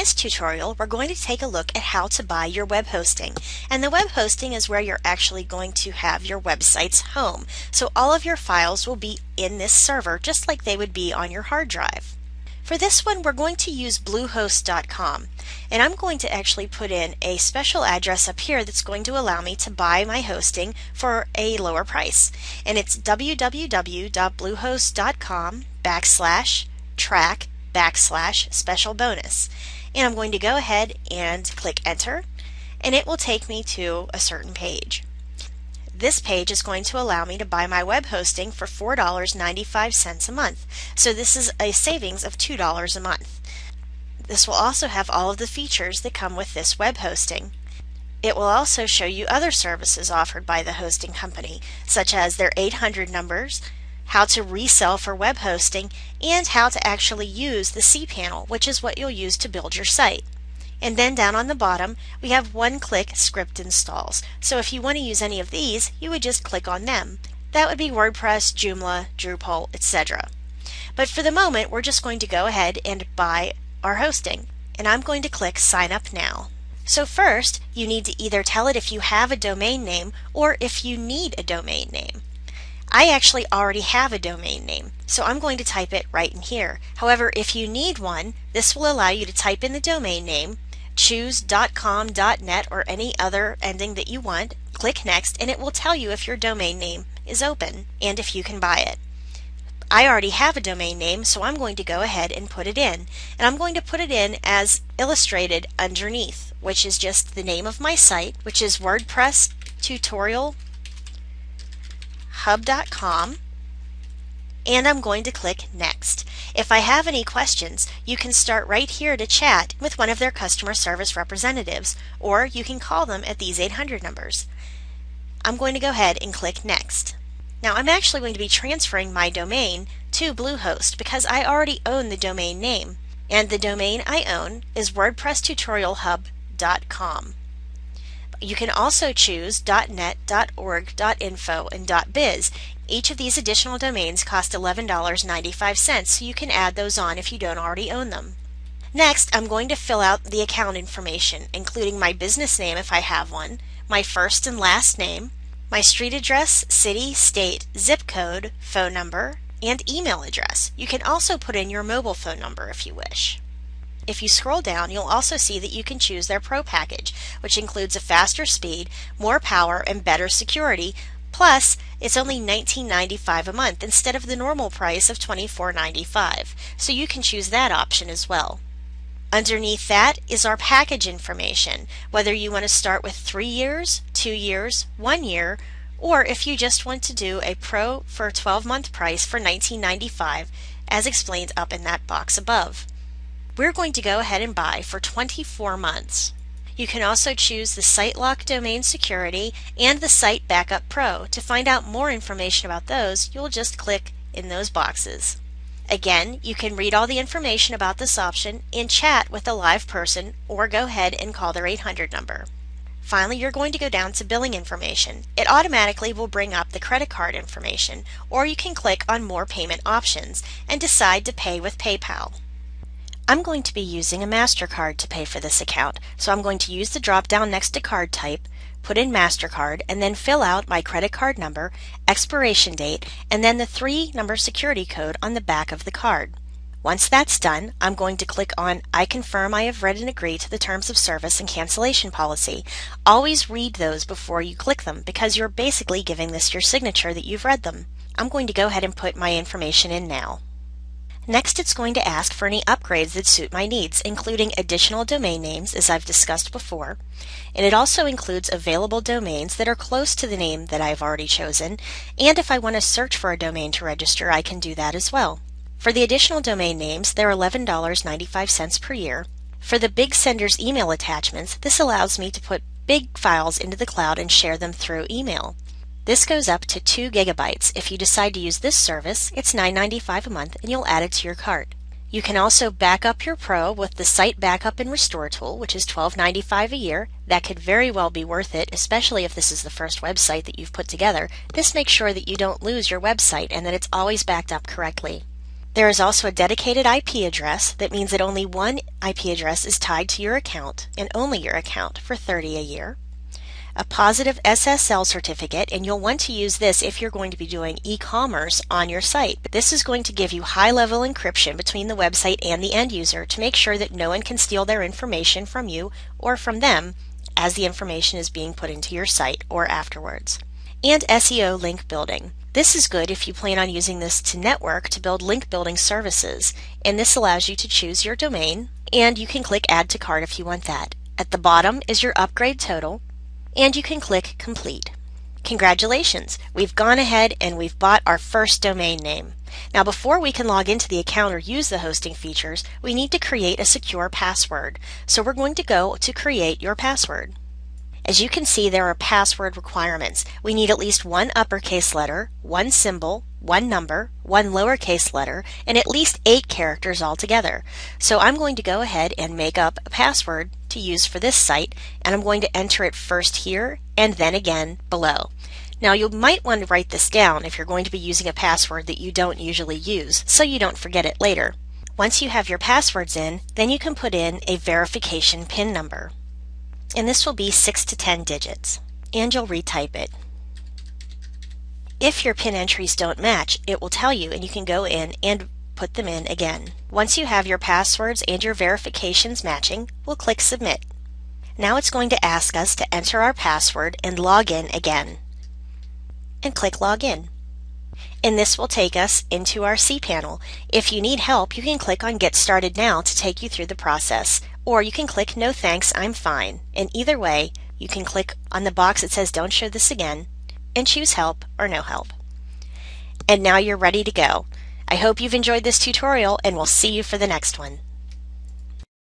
this tutorial, we're going to take a look at how to buy your web hosting. And the web hosting is where you're actually going to have your website's home. So all of your files will be in this server just like they would be on your hard drive. For this one, we're going to use bluehost.com, and I'm going to actually put in a special address up here that's going to allow me to buy my hosting for a lower price. And it's www.bluehost.com/track/special bonus. And I'm going to go ahead and click enter, and it will take me to a certain page. This page is going to allow me to buy my web hosting for $4.95 a month. So this is a savings of $2 a month. This will also have all of the features that come with this web hosting. It will also show you other services offered by the hosting company, such as their 800 numbers, how to resell for web hosting, and how to actually use the cPanel, which is what you'll use to build your site. And then down on the bottom, we have one-click script installs. So if you want to use any of these, you would just click on them. That would be WordPress, Joomla, Drupal, etc. But for the moment, we're just going to go ahead and buy our hosting. And I'm going to click Sign Up Now. So first, you need to either tell it if you have a domain name or if you need a domain name. I actually already have a domain name, so I'm going to type it right in here. However, if you need one, this will allow you to type in the domain name, choose .com, .net, or any other ending that you want, click Next, and it will tell you if your domain name is open and if you can buy it. I already have a domain name, so I'm going to go ahead and put it in. And I'm going to put it in as illustrated underneath, which is just the name of my site, which is WordPress tutorial hub.com, and I'm going to click Next. If I have any questions, you can start right here to chat with one of their customer service representatives, or you can call them at these 800 numbers. I'm going to go ahead and click Next. Now I'm actually going to be transferring my domain to Bluehost because I already own the domain name, and the domain I own is WordPressTutorialHub.com. You can also choose .net, .org, .info, and .biz. Each of these additional domains cost $11.95, so you can add those on if you don't already own them. Next, I'm going to fill out the account information, including my business name if I have one, my first and last name, my street address, city, state, zip code, phone number, and email address. You can also put in your mobile phone number if you wish. If you scroll down, you'll also see that you can choose their Pro package, which includes a faster speed, more power, and better security. Plus, it's only $19.95 a month instead of the normal price of $24.95. So you can choose that option as well. Underneath that is our package information, whether you want to start with 3 years, 2 years, 1 year, or if you just want to do a Pro for a 12-month price for $19.95, as explained up in that box above. We're going to go ahead and buy for 24 months. You can also choose the Site Lock Domain Security and the Site Backup Pro. To find out more information about those, you'll just click in those boxes. Again, you can read all the information about this option and chat with a live person or go ahead and call their 800 number. Finally, you're going to go down to billing information. It automatically will bring up the credit card information, or you can click on more payment options and decide to pay with PayPal. I'm going to be using a MasterCard to pay for this account, so I'm going to use the drop-down next to card type, put in MasterCard, and then fill out my credit card number, expiration date, and then the 3-number security code on the back of the card. Once that's done, I'm going to click on I confirm I have read and agree to the terms of service and cancellation policy. Always read those before you click them because you're basically giving this your signature that you've read them. I'm going to go ahead and put my information in now. Next, it's going to ask for any upgrades that suit my needs, including additional domain names, as I've discussed before. And it also includes available domains that are close to the name that I've already chosen. And if I want to search for a domain to register, I can do that as well. For the additional domain names, they're $11.95 per year. For the big senders email attachments, this allows me to put big files into the cloud and share them through email. This goes up to 2 gigabytes. If you decide to use this service, it's $9.95 a month and you'll add it to your cart. You can also back up your Pro with the Site Backup and Restore tool, which is $12.95 a year. That could very well be worth it, especially if this is the first website that you've put together. This makes sure that you don't lose your website and that it's always backed up correctly. There is also a dedicated IP address. That means that only one IP address is tied to your account and only your account for $30 a year. A positive SSL certificate, and you'll want to use this if you're going to be doing e-commerce on your site. This is going to give you high-level encryption between the website and the end user to make sure that no one can steal their information from you or from them as the information is being put into your site or afterwards. And SEO link building. This is good if you plan on using this to network to build link building services, and this allows you to choose your domain, and you can click Add to Cart if you want that. At the bottom is your upgrade total, and you can click Complete. Congratulations! We've gone ahead and we've bought our first domain name. Now before we can log into the account or use the hosting features, we need to create a secure password. So we're going to go to Create Your Password. As you can see, there are password requirements. We need at least one uppercase letter, one symbol, one number, one lowercase letter, and at least 8 characters altogether. So I'm going to go ahead and make up a password to use for this site, and I'm going to enter it first here and then again below. Now you might want to write this down if you're going to be using a password that you don't usually use, so you don't forget it later. Once you have your passwords in, then you can put in a verification PIN number. And this will be 6 to 10 digits, and you'll retype it. If your PIN entries don't match, it will tell you, and you can go in and put them in again. Once you have your passwords and your verifications matching, we'll click Submit. Now it's going to ask us to enter our password and log in again. And click Login. And this will take us into our cPanel. If you need help, you can click on Get Started Now to take you through the process. Or you can click No Thanks, I'm Fine. And either way, you can click on the box that says Don't show this again and choose Help or No Help. And now you're ready to go. I hope you've enjoyed this tutorial, and we'll see you for the next one.